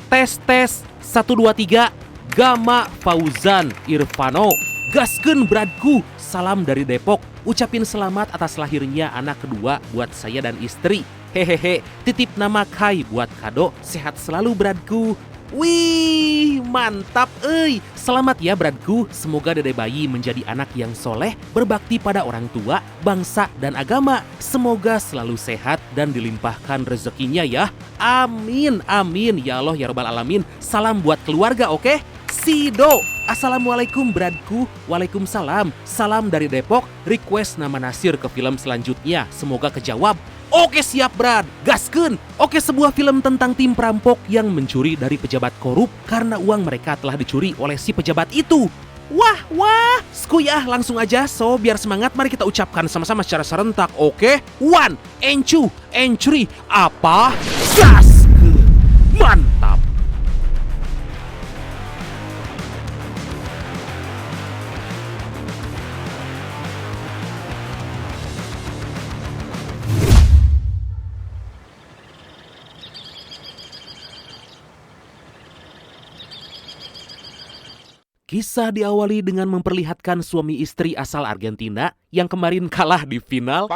Tes 1 2 3 Gama Fauzan Irvano. Gaskeun bradku, salam dari Depok. Ucapin selamat atas lahirnya anak kedua buat saya dan istri. Hehehe, titip nama Kai buat kado, sehat selalu bradku. Wih, mantap euy. Selamat ya bradku, semoga dede bayi menjadi anak yang soleh, berbakti pada orang tua, bangsa, dan agama. Semoga selalu sehat dan dilimpahkan rezekinya ya. Amin, amin, ya Allah ya Rabbal Alamin. Salam buat keluarga, oke? Sido, assalamualaikum bradku. Waalaikumsalam, salam dari Depok. Request nama Nasir ke film selanjutnya, semoga kejawab. Oke siap brad, gaskeun. Oke, sebuah film tentang tim perampok yang mencuri dari pejabat korup karena uang mereka telah dicuri oleh si pejabat itu. Wah, skuy langsung aja. So, biar semangat mari kita ucapkan sama-sama secara serentak, oke? 1, and 2, and 3, apa? Gaskeun. Mantap. Kisah diawali dengan memperlihatkan suami istri asal Argentina yang kemarin kalah di final,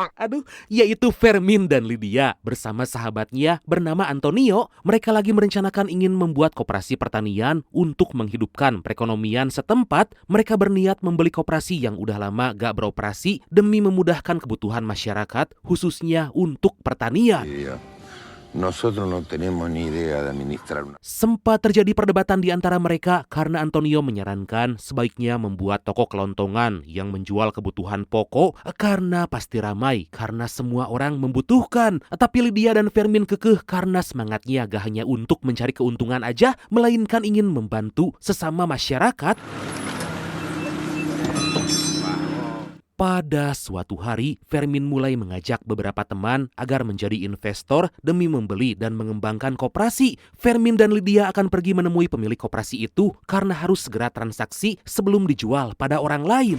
yaitu Fermin dan Lydia bersama sahabatnya bernama Antonio. Mereka lagi merencanakan ingin membuat koperasi pertanian untuk menghidupkan perekonomian setempat. Mereka berniat membeli koperasi yang udah lama gak beroperasi demi memudahkan kebutuhan masyarakat, khususnya untuk pertanian. Nosotros no tenemos ni idea de administrar una. Sempat terjadi perdebatan di antara mereka karena Antonio menyarankan sebaiknya membuat toko kelontongan yang menjual kebutuhan pokok karena pasti ramai karena semua orang membutuhkan. Tapi Lydia dan Fermin kekeh karena semangatnya gak hanya untuk mencari keuntungan aja, melainkan ingin membantu sesama masyarakat. Pada suatu hari, Fermin mulai mengajak beberapa teman agar menjadi investor demi membeli dan mengembangkan koperasi. Fermin dan Lydia akan pergi menemui pemilik koperasi itu karena harus segera transaksi sebelum dijual pada orang lain.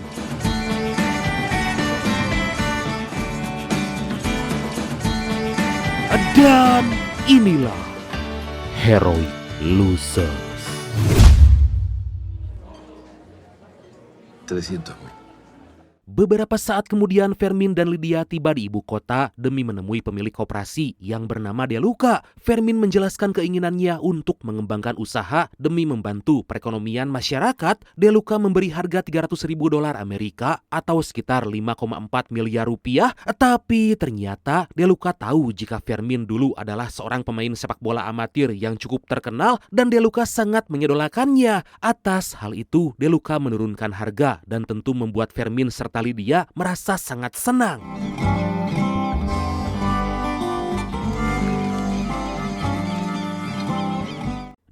Dan inilah Heroic Losers. 300.000. Beberapa saat kemudian Fermin dan Lydia tiba di ibu kota demi menemui pemilik koperasi yang bernama Deluca. Fermin menjelaskan keinginannya untuk mengembangkan usaha demi membantu perekonomian masyarakat. Deluca memberi harga $300.000 Amerika atau sekitar 5,4 miliar rupiah. Tapi ternyata Deluca tahu jika Fermin dulu adalah seorang pemain sepak bola amatir yang cukup terkenal dan Deluca sangat mengidolakannya. Atas hal itu Deluca menurunkan harga dan tentu membuat Fermin serta Lydia merasa sangat senang.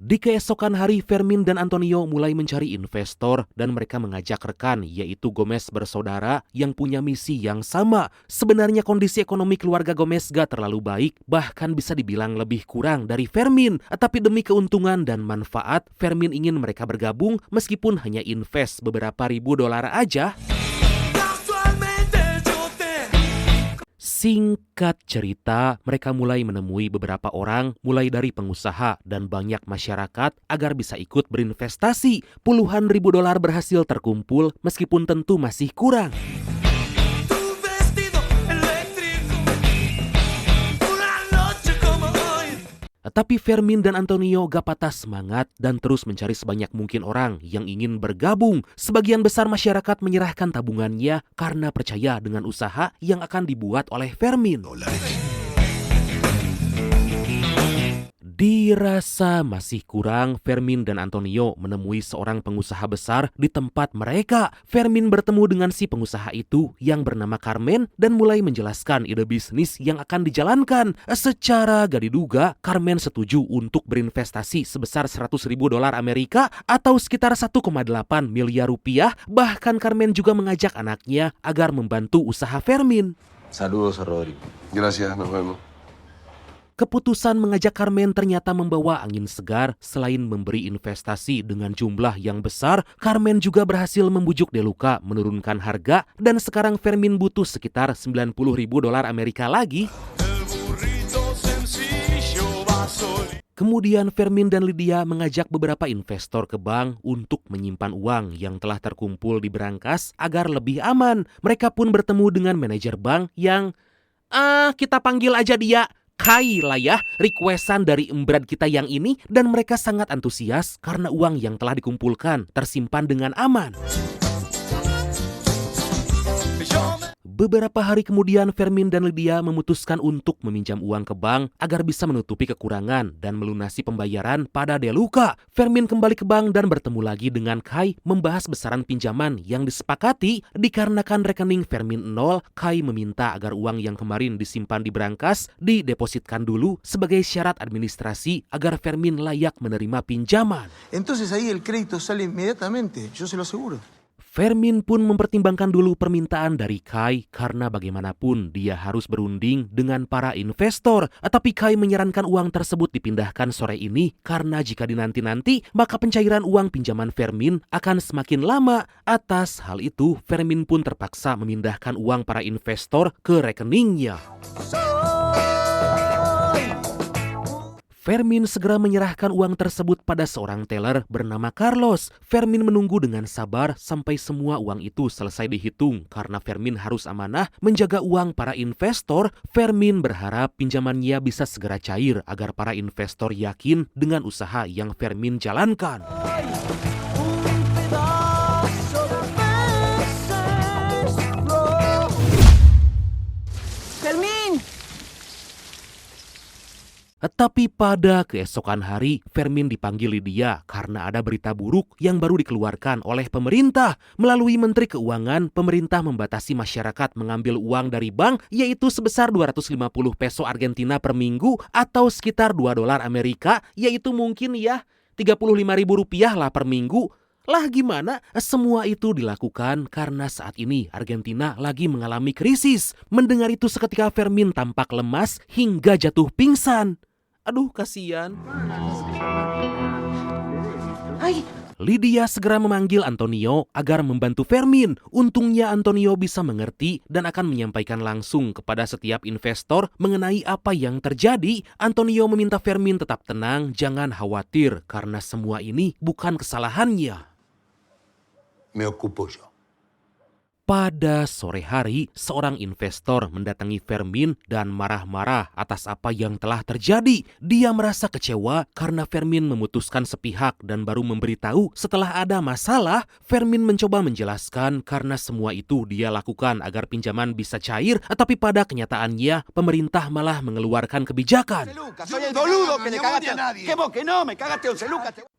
Di keesokan hari, Fermin dan Antonio mulai mencari investor dan mereka mengajak rekan, yaitu Gomez bersaudara yang punya misi yang sama. Sebenarnya kondisi ekonomi keluarga Gomez gak terlalu baik, bahkan bisa dibilang lebih kurang dari Fermin. Tapi demi keuntungan dan manfaat, Fermin ingin mereka bergabung meskipun hanya invest beberapa ribu dolar aja. Singkat cerita, mereka mulai menemui beberapa orang, mulai dari pengusaha dan banyak masyarakat agar bisa ikut berinvestasi. Puluhan ribu dolar berhasil terkumpul meskipun tentu masih kurang. Tapi Fermin dan Antonio gak patah semangat dan terus mencari sebanyak mungkin orang yang ingin bergabung. Sebagian besar masyarakat menyerahkan tabungannya karena percaya dengan usaha yang akan dibuat oleh Fermin. Dirasa masih kurang, Fermin dan Antonio menemui seorang pengusaha besar di tempat mereka. Fermin bertemu dengan si pengusaha itu yang bernama Carmen dan mulai menjelaskan ide bisnis yang akan dijalankan. Secara gak diduga, Carmen setuju untuk berinvestasi sebesar $100.000 Amerika atau sekitar 1,8 miliar rupiah. Bahkan Carmen juga mengajak anaknya agar membantu usaha Fermin. Saludos a Rodrigo. Gracias, nos vemos. Keputusan mengajak Carmen ternyata membawa angin segar. Selain memberi investasi dengan jumlah yang besar, Carmen juga berhasil membujuk Deluca menurunkan harga dan sekarang Fermin butuh sekitar $90.000 Amerika lagi. Kemudian Fermin dan Lydia mengajak beberapa investor ke bank untuk menyimpan uang yang telah terkumpul di berangkas agar lebih aman. Mereka pun bertemu dengan manajer bank yang, kita panggil aja dia Kai lah ya, requestan dari embrat kita yang ini, dan mereka sangat antusias karena uang yang telah dikumpulkan tersimpan dengan aman. Beberapa hari kemudian Fermin dan Lydia memutuskan untuk meminjam uang ke bank agar bisa menutupi kekurangan dan melunasi pembayaran pada Deluca. Fermin kembali ke bank dan bertemu lagi dengan Kai membahas besaran pinjaman yang disepakati. Dikarenakan rekening Fermin nol, Kai meminta agar uang yang kemarin disimpan di berangkas didepositkan dulu sebagai syarat administrasi agar Fermin layak menerima pinjaman. Entonces ahí el crédito sale inmediatamente, yo se lo aseguro. Fermin pun mempertimbangkan dulu permintaan dari Kai karena bagaimanapun dia harus berunding dengan para investor. Tapi Kai menyarankan uang tersebut dipindahkan sore ini karena jika dinanti-nanti maka pencairan uang pinjaman Fermin akan semakin lama. Atas hal itu, Fermin pun terpaksa memindahkan uang para investor ke rekeningnya. Fermin segera menyerahkan uang tersebut pada seorang teller bernama Carlos. Fermin menunggu dengan sabar sampai semua uang itu selesai dihitung. Karena Fermin harus amanah menjaga uang para investor, Fermin berharap pinjamannya bisa segera cair agar para investor yakin dengan usaha yang Fermin jalankan. Tapi pada keesokan hari, Fermin dipanggil Lydia karena ada berita buruk yang baru dikeluarkan oleh pemerintah. Melalui Menteri Keuangan, pemerintah membatasi masyarakat mengambil uang dari bank, yaitu sebesar 250 peso Argentina per minggu atau sekitar 2 dolar Amerika, yaitu mungkin ya 35.000 rupiah lah per minggu. Lah gimana? Semua itu dilakukan karena saat ini Argentina lagi mengalami krisis. Mendengar itu seketika Fermin tampak lemas hingga jatuh pingsan. Aduh, kasihan. Lydia segera memanggil Antonio agar membantu Fermin. Untungnya Antonio bisa mengerti dan akan menyampaikan langsung kepada setiap investor mengenai apa yang terjadi. Antonio meminta Fermin tetap tenang, jangan khawatir karena semua ini bukan kesalahannya. Me ocupo yo. Pada sore hari, seorang investor mendatangi Fermin dan marah-marah atas apa yang telah terjadi. Dia merasa kecewa karena Fermin memutuskan sepihak dan baru memberitahu setelah ada masalah. Fermin mencoba menjelaskan karena semua itu dia lakukan agar pinjaman bisa cair, tapi pada kenyataannya pemerintah malah mengeluarkan kebijakan.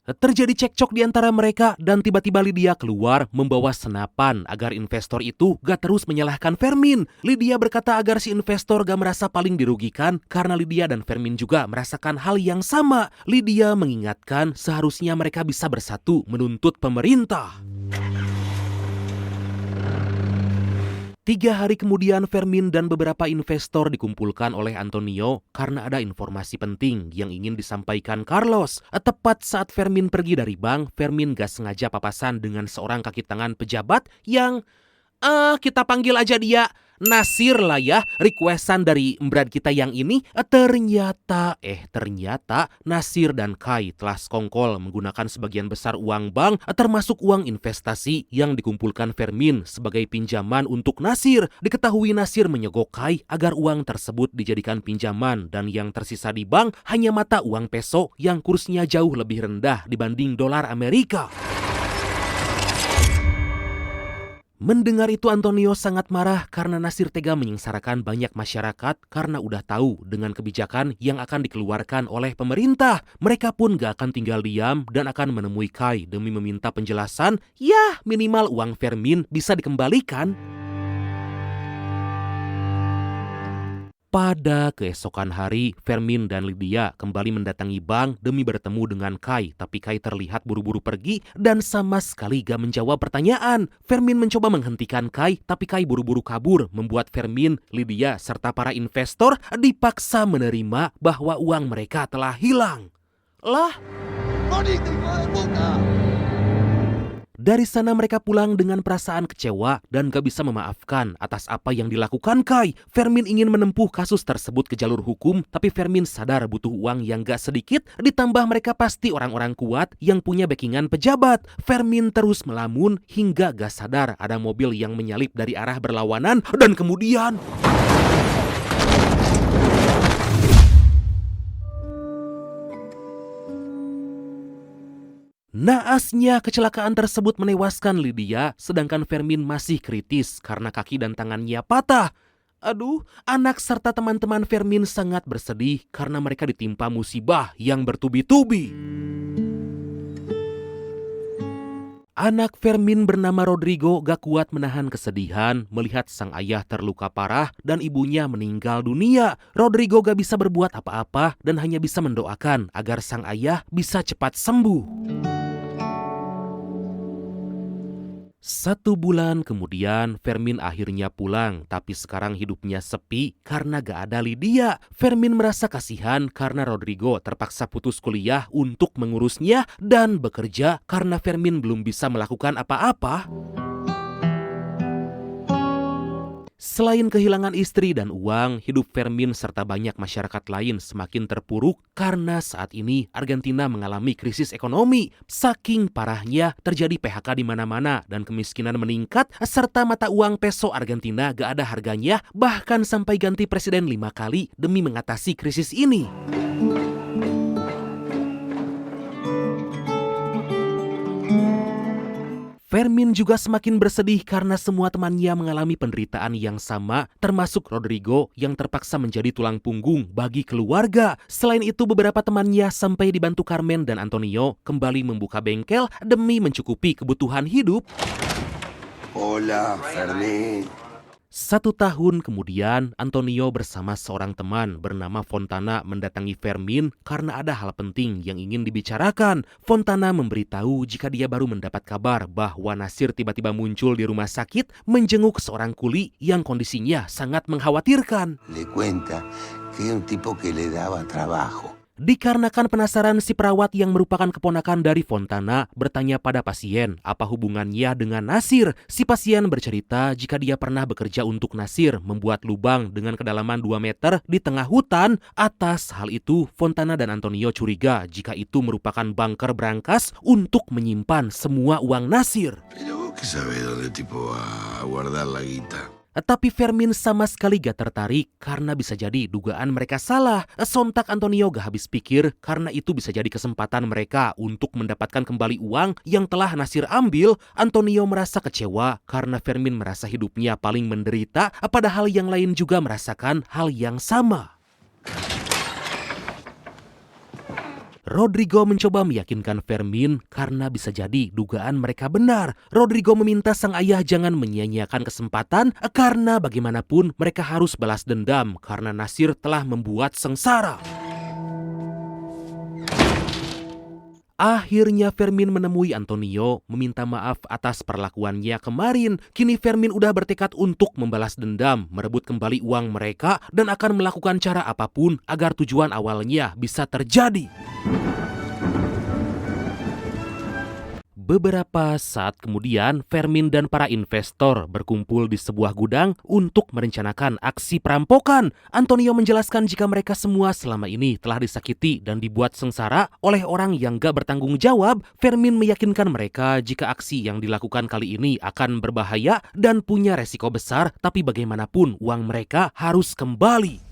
Terjadi cekcok di antara mereka dan tiba-tiba Lydia keluar membawa senapan agar investor itu gak terus menyalahkan Fermin. Lydia berkata agar si investor gak merasa paling dirugikan karena Lydia dan Fermin juga merasakan hal yang sama. Lydia mengingatkan seharusnya mereka bisa bersatu menuntut pemerintah. 3 hari kemudian Fermin dan beberapa investor dikumpulkan oleh Antonio karena ada informasi penting yang ingin disampaikan Carlos. Tepat saat Fermin pergi dari bank, Fermin gak sengaja papasan dengan seorang kaki tangan pejabat yang kita panggil aja dia Nasir lah ya, requestan dari embrat kita yang ini. Ternyata Nasir dan Kai telah sekongkol menggunakan sebagian besar uang bank, termasuk uang investasi yang dikumpulkan Fermin sebagai pinjaman untuk Nasir. Diketahui Nasir menyogok Kai agar uang tersebut dijadikan pinjaman dan yang tersisa di bank hanya mata uang peso yang kursnya jauh lebih rendah dibanding dolar Amerika. Mendengar itu Antonio sangat marah karena Nasir tega menyengsarakan banyak masyarakat karena udah tahu dengan kebijakan yang akan dikeluarkan oleh pemerintah. Mereka pun gak akan tinggal diam dan akan menemui Kai demi meminta penjelasan. Ya, minimal uang Fermin bisa dikembalikan. Pada keesokan hari, Fermin dan Lydia kembali mendatangi bank demi bertemu dengan Kai. Tapi Kai terlihat buru-buru pergi dan sama sekali gak menjawab pertanyaan. Fermin mencoba menghentikan Kai, tapi Kai buru-buru kabur, membuat Fermin, Lydia, serta para investor dipaksa menerima bahwa uang mereka telah hilang. Lah, Dari sana mereka pulang dengan perasaan kecewa dan gak bisa memaafkan atas apa yang dilakukan Kai. Fermin ingin menempuh kasus tersebut ke jalur hukum, tapi Fermin sadar butuh uang yang gak sedikit, ditambah mereka pasti orang-orang kuat yang punya backingan pejabat. Fermin terus melamun hingga gak sadar ada mobil yang menyalip dari arah berlawanan dan kemudian... Naasnya kecelakaan tersebut menewaskan Lydia, sedangkan Fermin masih kritis karena kaki dan tangannya patah. Aduh, anak serta teman-teman Fermin sangat bersedih karena mereka ditimpa musibah yang bertubi-tubi. Anak Fermin bernama Rodrigo gak kuat menahan kesedihan melihat sang ayah terluka parah dan ibunya meninggal dunia. Rodrigo gak bisa berbuat apa-apa dan hanya bisa mendoakan agar sang ayah bisa cepat sembuh. 1 bulan kemudian, Fermin akhirnya pulang, tapi sekarang hidupnya sepi karena gak ada Lydia. Fermin merasa kasihan karena Rodrigo terpaksa putus kuliah untuk mengurusnya dan bekerja karena Fermin belum bisa melakukan apa-apa. Selain kehilangan istri dan uang, hidup Fermin serta banyak masyarakat lain semakin terpuruk karena saat ini Argentina mengalami krisis ekonomi. Saking parahnya terjadi PHK di mana-mana dan kemiskinan meningkat serta mata uang peso Argentina gak ada harganya, bahkan sampai ganti presiden 5 kali demi mengatasi krisis ini. Fermin juga semakin bersedih karena semua temannya mengalami penderitaan yang sama, termasuk Rodrigo yang terpaksa menjadi tulang punggung bagi keluarga. Selain itu, beberapa temannya sampai dibantu Carmen dan Antonio kembali membuka bengkel demi mencukupi kebutuhan hidup. Hola, Fermín. 1 tahun kemudian, Antonio bersama seorang teman bernama Fontana mendatangi Fermin karena ada hal penting yang ingin dibicarakan. Fontana memberitahu jika dia baru mendapat kabar bahwa Nasir tiba-tiba muncul di rumah sakit menjenguk seorang kuli yang kondisinya sangat mengkhawatirkan. Le cuenta que es un tipo que le daba trabajo. Dikarenakan penasaran, si perawat yang merupakan keponakan dari Fontana bertanya pada pasien apa hubungannya dengan Nasir. Si pasien bercerita jika dia pernah bekerja untuk Nasir membuat lubang dengan kedalaman 2 meter di tengah hutan. Atas hal itu, Fontana dan Antonio curiga jika itu merupakan bunker brankas untuk menyimpan semua uang Nasir. Pero vos qué sabés dónde el tipo va a guardar la guita. Tapi Fermin sama sekali gak tertarik karena bisa jadi dugaan mereka salah. Sontak Antonio gak habis pikir karena itu bisa jadi kesempatan mereka untuk mendapatkan kembali uang yang telah Nasir ambil. Antonio merasa kecewa karena Fermin merasa hidupnya paling menderita, padahal yang lain juga merasakan hal yang sama. Rodrigo mencoba meyakinkan Fermin karena bisa jadi dugaan mereka benar. Rodrigo meminta sang ayah jangan menyia-nyiakan kesempatan karena bagaimanapun mereka harus balas dendam karena Nasir telah membuat sengsara. Akhirnya Fermin menemui Antonio meminta maaf atas perlakuannya kemarin. Kini Fermin udah bertekad untuk membalas dendam, merebut kembali uang mereka dan akan melakukan cara apapun agar tujuan awalnya bisa terjadi. Beberapa saat kemudian, Fermin dan para investor berkumpul di sebuah gudang untuk merencanakan aksi perampokan. Antonio menjelaskan jika mereka semua selama ini telah disakiti dan dibuat sengsara oleh orang yang gak bertanggung jawab. Fermin meyakinkan mereka jika aksi yang dilakukan kali ini akan berbahaya dan punya resiko besar, tapi bagaimanapun uang mereka harus kembali.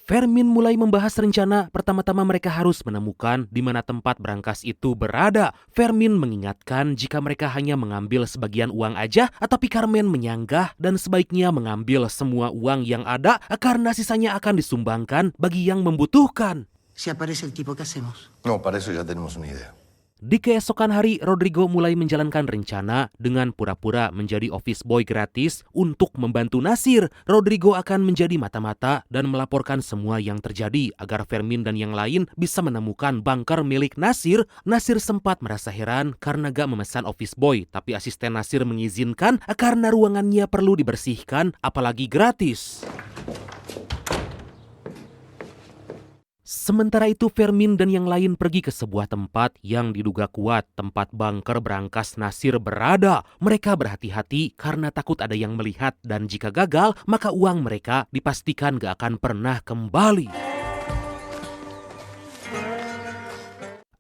Fermin mulai membahas rencana. Pertama-tama mereka harus menemukan di mana tempat brankas itu berada. Fermin mengingatkan jika mereka hanya mengambil sebagian uang aja, tapi Carmen menyanggah dan sebaiknya mengambil semua uang yang ada karena sisanya akan disumbangkan bagi yang membutuhkan. Si aparece el tipo, ¿qué hacemos? No, para eso ya tenemos una idea. Di keesokan hari, Rodrigo mulai menjalankan rencana dengan pura-pura menjadi office boy gratis untuk membantu Nasir. Rodrigo akan menjadi mata-mata dan melaporkan semua yang terjadi agar Fermin dan yang lain bisa menemukan bunker milik Nasir. Nasir sempat merasa heran karena gak memesan office boy, tapi asisten Nasir mengizinkan karena ruangannya perlu dibersihkan, apalagi gratis. Sementara itu Fermin dan yang lain pergi ke sebuah tempat yang diduga kuat tempat bunker berangkas Nasir berada. Mereka berhati-hati karena takut ada yang melihat dan jika gagal maka uang mereka dipastikan gak akan pernah kembali.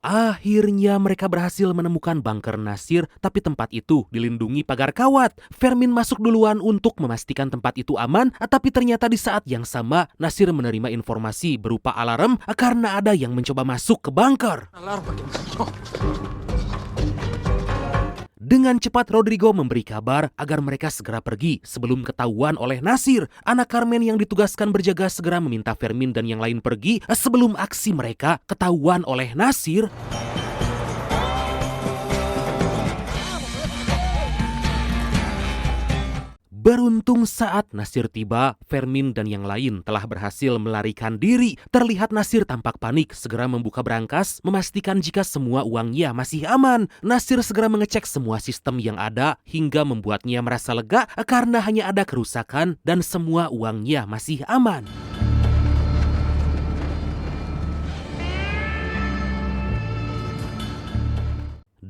Akhirnya mereka berhasil menemukan bunker Nasir, tapi tempat itu dilindungi pagar kawat. Fermin masuk duluan untuk memastikan tempat itu aman, tapi ternyata di saat yang sama Nasir menerima informasi berupa alarm karena ada yang mencoba masuk ke bunker. Dengan cepat Rodrigo memberi kabar agar mereka segera pergi sebelum ketahuan oleh Nasir. Anak Carmen yang ditugaskan berjaga segera meminta Fermin dan yang lain pergi sebelum aksi mereka ketahuan oleh Nasir. Beruntung saat Nasir tiba, Fermin dan yang lain telah berhasil melarikan diri. Terlihat Nasir tampak panik, segera membuka berangkas, memastikan jika semua uangnya masih aman. Nasir segera mengecek semua sistem yang ada hingga membuatnya merasa lega karena hanya ada kerusakan dan semua uangnya masih aman.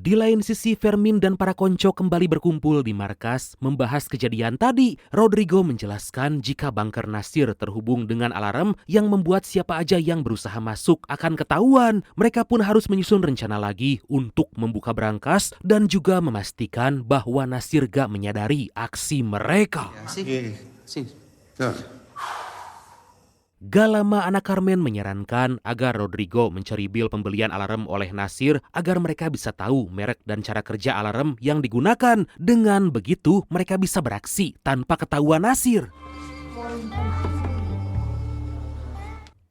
Di lain sisi, Fermin dan para konco kembali berkumpul di markas membahas kejadian tadi. Rodrigo menjelaskan jika bunker Nasir terhubung dengan alarm yang membuat siapa aja yang berusaha masuk akan ketahuan. Mereka pun harus menyusun rencana lagi untuk membuka berangkas dan juga memastikan bahwa Nasir gak menyadari aksi mereka. Gak lama anak Carmen menyarankan agar Rodrigo mencari bil pembelian alarm oleh Nasir agar mereka bisa tahu merek dan cara kerja alarm yang digunakan. Dengan begitu mereka bisa beraksi tanpa ketahuan Nasir.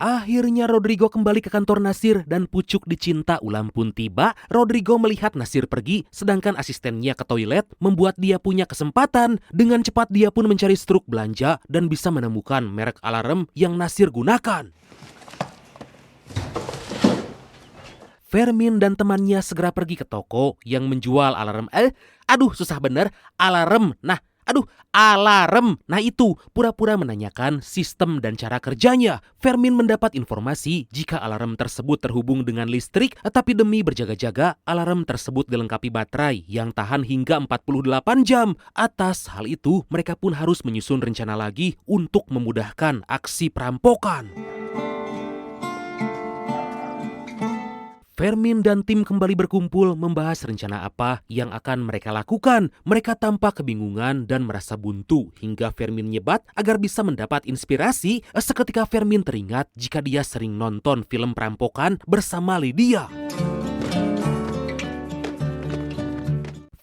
Akhirnya Rodrigo kembali ke kantor Nasir dan pucuk dicinta ulam pun tiba. Rodrigo melihat Nasir pergi sedangkan asistennya ke toilet membuat dia punya kesempatan. Dengan cepat dia pun mencari struk belanja dan bisa menemukan merek alarm yang Nasir gunakan. Fermin dan temannya segera pergi ke toko yang menjual alarm. Susah bener, alarm. Alarm. Nah itu, pura-pura menanyakan sistem dan cara kerjanya. Fermin mendapat informasi jika alarm tersebut terhubung dengan listrik, tapi demi berjaga-jaga, alarm tersebut dilengkapi baterai yang tahan hingga 48 jam. Atas hal itu, mereka pun harus menyusun rencana lagi untuk memudahkan aksi perampokan. Fermin dan tim kembali berkumpul membahas rencana apa yang akan mereka lakukan. Mereka tampak kebingungan dan merasa buntu hingga Fermin nyebat agar bisa mendapat inspirasi. Seketika Fermin teringat jika dia sering nonton film perampokan bersama Lydia.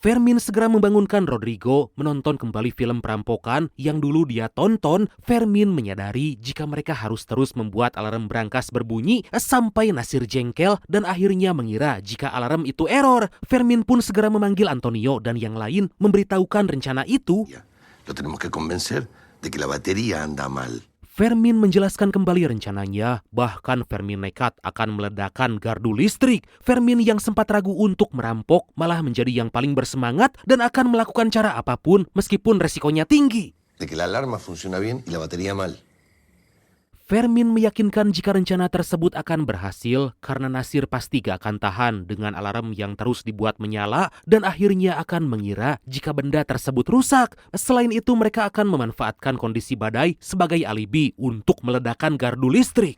Fermin segera membangunkan Rodrigo menonton kembali film perampokan yang dulu dia tonton. Fermin menyadari jika mereka harus terus membuat alarm berangkas berbunyi sampai Nasir jengkel dan akhirnya mengira jika alarm itu error. Fermin pun segera memanggil Antonio dan yang lain memberitahukan rencana itu. Lo tenemos que convencer de que la batería anda mal. Fermin menjelaskan kembali rencananya, bahkan Fermin nekat akan meledakkan gardu listrik. Fermin yang sempat ragu untuk merampok malah menjadi yang paling bersemangat dan akan melakukan cara apapun meskipun resikonya tinggi. De que la alarma funciona bien y la batería mal. Fermin meyakinkan jika rencana tersebut akan berhasil karena Nasir pasti gak akan tahan dengan alarm yang terus dibuat menyala dan akhirnya akan mengira jika benda tersebut rusak. Selain itu mereka akan memanfaatkan kondisi badai sebagai alibi untuk meledakkan gardu listrik.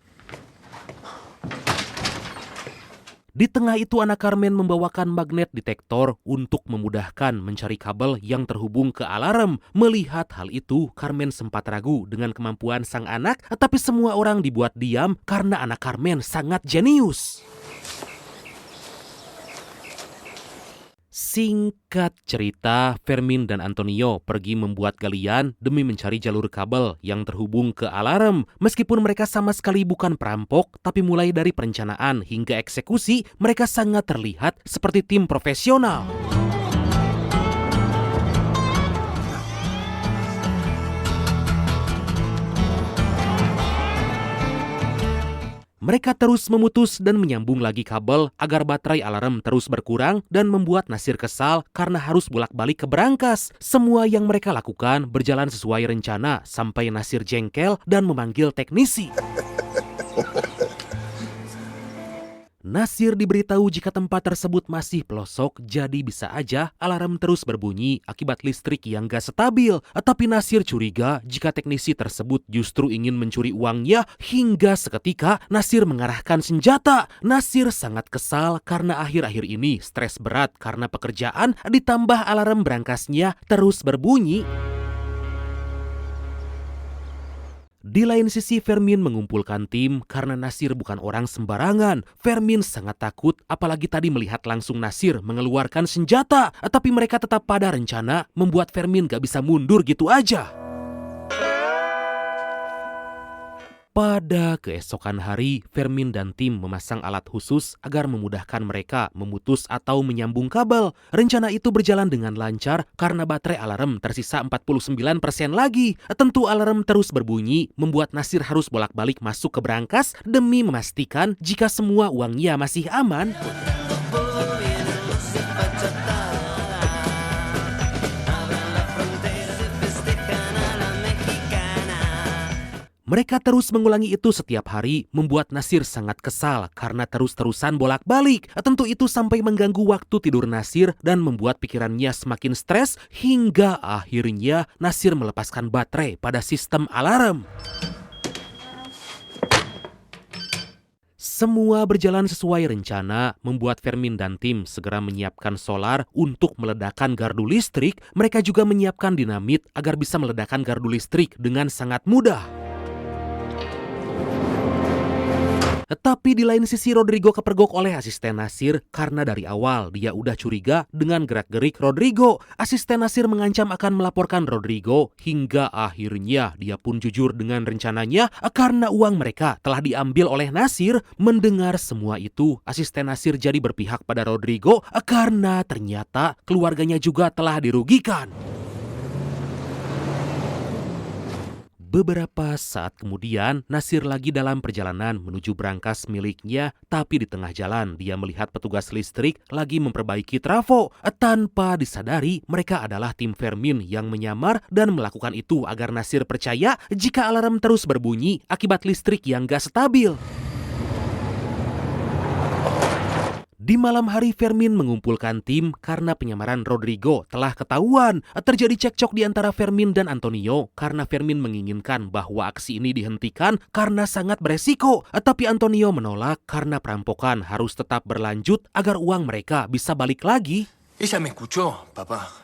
Di tengah itu anak Carmen membawakan magnet detektor untuk memudahkan mencari kabel yang terhubung ke alarm. Melihat hal itu, Carmen sempat ragu dengan kemampuan sang anak, tapi semua orang dibuat diam karena anak Carmen sangat jenius. Singkat cerita, Fermin dan Antonio pergi membuat galian demi mencari jalur kabel yang terhubung ke alarm. Meskipun mereka sama sekali bukan perampok, tapi mulai dari perencanaan hingga eksekusi, mereka sangat terlihat seperti tim profesional. Mereka terus memutus dan menyambung lagi kabel agar baterai alarm terus berkurang dan membuat Nasir kesal karena harus bolak-balik ke berangkas. Semua yang mereka lakukan berjalan sesuai rencana sampai Nasir jengkel dan memanggil teknisi. Nasir diberitahu jika tempat tersebut masih pelosok, jadi bisa aja alarm terus berbunyi akibat listrik yang gak stabil. Tapi Nasir curiga jika teknisi tersebut justru ingin mencuri uangnya, hingga seketika Nasir mengarahkan senjata. Nasir sangat kesal karena akhir-akhir ini stres berat karena pekerjaan, ditambah alarm berangkasnya terus berbunyi. Di lain sisi, Fermin mengumpulkan tim karena Nasir bukan orang sembarangan. Fermin sangat takut, apalagi tadi melihat langsung Nasir mengeluarkan senjata. Tapi mereka tetap pada rencana, membuat Fermin gak bisa mundur gitu aja. Pada keesokan hari, Fermin dan tim memasang alat khusus agar memudahkan mereka memutus atau menyambung kabel. Rencana itu berjalan dengan lancar karena baterai alarm tersisa 49% lagi. Tentu alarm terus berbunyi, membuat Nasir harus bolak-balik masuk ke berangkas demi memastikan jika semua uangnya masih aman. Mereka terus mengulangi itu setiap hari, membuat Nasir sangat kesal karena terus-terusan bolak-balik. Tentu itu sampai mengganggu waktu tidur Nasir dan membuat pikirannya semakin stres, hingga akhirnya Nasir melepaskan baterai pada sistem alarm. Semua berjalan sesuai rencana, membuat Fermin dan tim segera menyiapkan solar untuk meledakkan gardu listrik. Mereka juga menyiapkan dinamit agar bisa meledakkan gardu listrik dengan sangat mudah. Tapi di lain sisi, Rodrigo kepergok oleh asisten Nasir karena dari awal dia udah curiga dengan gerak-gerik Rodrigo. Asisten Nasir mengancam akan melaporkan Rodrigo, hingga akhirnya dia pun jujur dengan rencananya karena uang mereka telah diambil oleh Nasir. Mendengar semua itu, asisten Nasir jadi berpihak pada Rodrigo karena ternyata keluarganya juga telah dirugikan. Beberapa saat kemudian, Nasir lagi dalam perjalanan menuju berangkas miliknya, tapi di tengah jalan dia melihat petugas listrik lagi memperbaiki trafo. Tanpa disadari, mereka adalah tim Fermin yang menyamar dan melakukan itu agar Nasir percaya jika alarm terus berbunyi akibat listrik yang gak stabil. Di malam hari, Fermin mengumpulkan tim karena penyamaran Rodrigo telah ketahuan. Terjadi cekcok di antara Fermin dan Antonio karena Fermin menginginkan bahwa aksi ini dihentikan karena sangat beresiko. Tapi Antonio menolak karena perampokan harus tetap berlanjut agar uang mereka bisa balik lagi. Ella me escuchó, papá.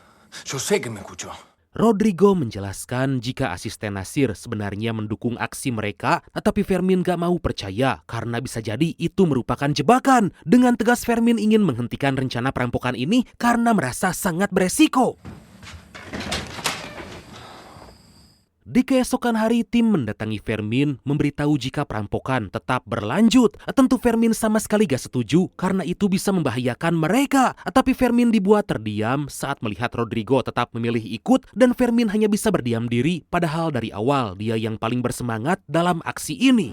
Yo sé que me escuchó. Rodrigo menjelaskan jika asisten Nasir sebenarnya mendukung aksi mereka, tapi Fermin gak mau percaya karena bisa jadi itu merupakan jebakan. Dengan tegas Fermin ingin menghentikan rencana perampokan ini karena merasa sangat beresiko. Di keesokan hari, tim mendatangi Fermin memberitahu jika perampokan tetap berlanjut. Tentu Fermin sama sekali gak setuju karena itu bisa membahayakan mereka. Tapi Fermin dibuat terdiam saat melihat Rodrigo tetap memilih ikut, dan Fermin hanya bisa berdiam diri padahal dari awal dia yang paling bersemangat dalam aksi ini.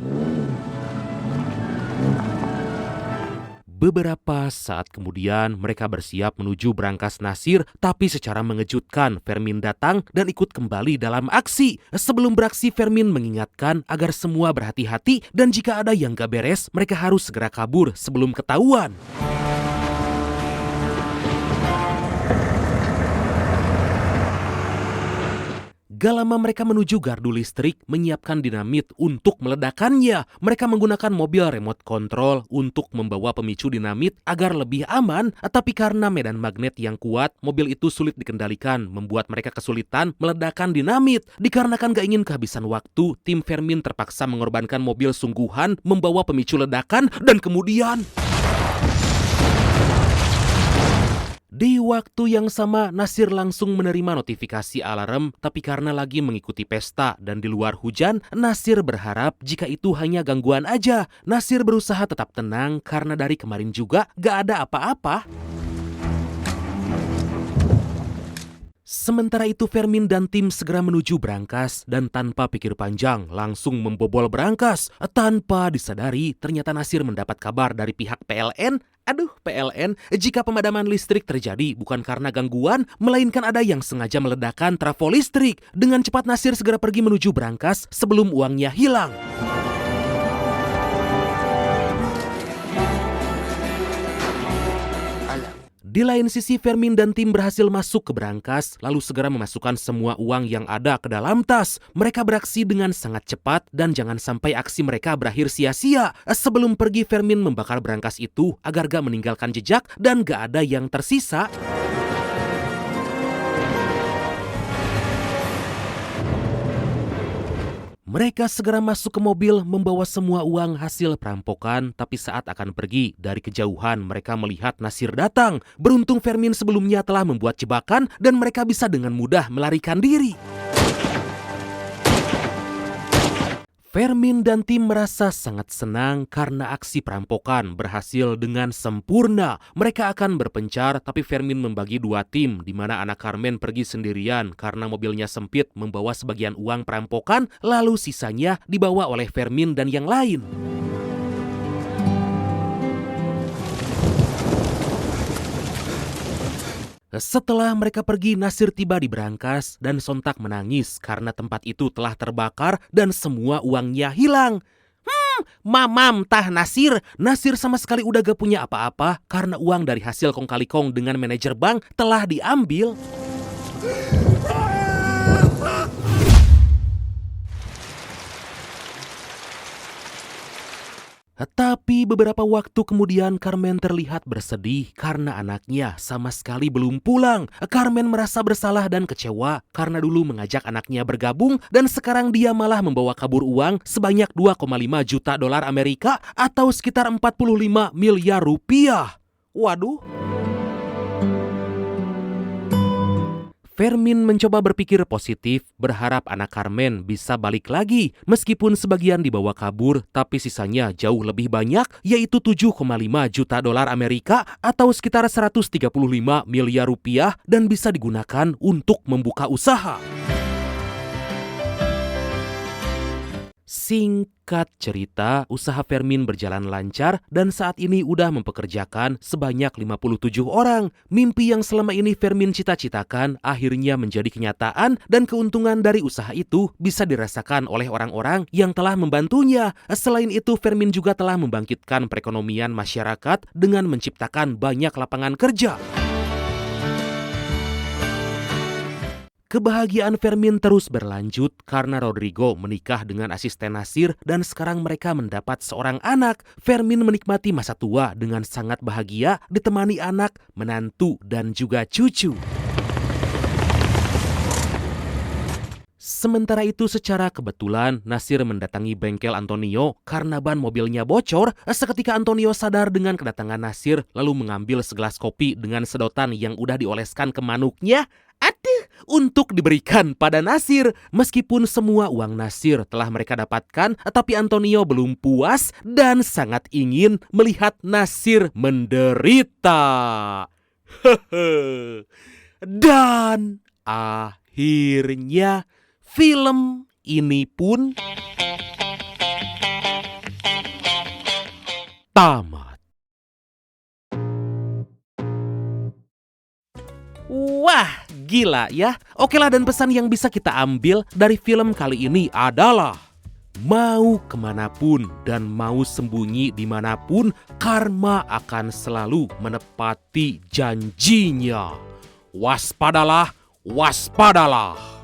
Beberapa saat kemudian mereka bersiap menuju berangkas Nasir, tapi secara mengejutkan Fermin datang dan ikut kembali dalam aksi. Sebelum beraksi, Fermin mengingatkan agar semua berhati-hati dan jika ada yang gak beres mereka harus segera kabur sebelum ketahuan. Gak lama mereka menuju gardu listrik menyiapkan dinamit untuk meledakannya. Mereka menggunakan mobil remote control untuk membawa pemicu dinamit agar lebih aman. Tapi karena medan magnet yang kuat, mobil itu sulit dikendalikan, membuat mereka kesulitan meledakkan dinamit. Dikarenakan gak ingin kehabisan waktu, tim Fermin terpaksa mengorbankan mobil sungguhan membawa pemicu ledakan dan kemudian... Di waktu yang sama, Nasir langsung menerima notifikasi alarm, tapi karena lagi mengikuti pesta dan di luar hujan, Nasir berharap jika itu hanya gangguan aja. Nasir berusaha tetap tenang karena dari kemarin juga gak ada apa-apa. Sementara itu, Fermin dan tim segera menuju berangkas dan tanpa pikir panjang langsung membobol berangkas. Tanpa disadari, ternyata Nasir mendapat kabar dari pihak PLN. PLN, jika pemadaman listrik terjadi bukan karena gangguan, melainkan ada yang sengaja meledakkan trafo listrik. Dengan cepat Nasir segera pergi menuju berangkas sebelum uangnya hilang. Di lain sisi, Fermin dan tim berhasil masuk ke berangkas, lalu segera memasukkan semua uang yang ada ke dalam tas. Mereka beraksi dengan sangat cepat dan jangan sampai aksi mereka berakhir sia-sia. Sebelum pergi, Fermin membakar berangkas itu agar gak meninggalkan jejak dan gak ada yang tersisa. Mereka segera masuk ke mobil membawa semua uang hasil perampokan, tapi saat akan pergi, dari kejauhan mereka melihat Nasir datang. Beruntung Fermin sebelumnya telah membuat jebakan dan mereka bisa dengan mudah melarikan diri. Fermin dan tim merasa sangat senang karena aksi perampokan berhasil dengan sempurna. Mereka akan berpencar, tapi Fermin membagi dua tim, di mana anak Carmen pergi sendirian karena mobilnya sempit membawa sebagian uang perampokan, lalu sisanya dibawa oleh Fermin dan yang lain. Setelah mereka pergi, Nasir tiba di berangkas dan sontak menangis karena tempat itu telah terbakar dan semua uangnya hilang. Mamam tah Nasir. Nasir sama sekali udah gak punya apa-apa karena uang dari hasil kong kali kong dengan manajer bank telah diambil. Tapi beberapa waktu kemudian Carmen terlihat bersedih karena anaknya sama sekali belum pulang. Carmen merasa bersalah dan kecewa karena dulu mengajak anaknya bergabung dan sekarang dia malah membawa kabur uang sebanyak 2,5 juta dolar Amerika atau sekitar 45 miliar rupiah. Waduh. Fermin mencoba berpikir positif, berharap anak Carmen bisa balik lagi. Meskipun sebagian dibawa kabur, tapi sisanya jauh lebih banyak, yaitu 7,5 juta dolar Amerika atau sekitar 135 miliar rupiah dan bisa digunakan untuk membuka usaha. Singkat cerita, usaha Fermin berjalan lancar dan saat ini udah mempekerjakan sebanyak 57 orang. Mimpi yang selama ini Fermin cita-citakan akhirnya menjadi kenyataan dan keuntungan dari usaha itu bisa dirasakan oleh orang-orang yang telah membantunya. Selain itu, Fermin juga telah membangkitkan perekonomian masyarakat dengan menciptakan banyak lapangan kerja. Kebahagiaan Fermin terus berlanjut karena Rodrigo menikah dengan asisten Nasir dan sekarang mereka mendapat seorang anak. Fermin menikmati masa tua dengan sangat bahagia ditemani anak, menantu, dan juga cucu. Sementara itu secara kebetulan Nasir mendatangi bengkel Antonio karena ban mobilnya bocor. Seketika Antonio sadar dengan kedatangan Nasir lalu mengambil segelas kopi dengan sedotan yang udah dioleskan ke manuknya. Untuk diberikan pada Nasir. Meskipun semua uang Nasir telah mereka dapatkan, tapi Antonio belum puas dan sangat ingin melihat Nasir menderita. Dan akhirnya film ini pun tamat. Wah, gila ya. Oke lah, dan pesan yang bisa kita ambil dari film kali ini adalah mau kemanapun dan mau sembunyi dimanapun, karma akan selalu menepati janjinya. Waspadalah, waspadalah.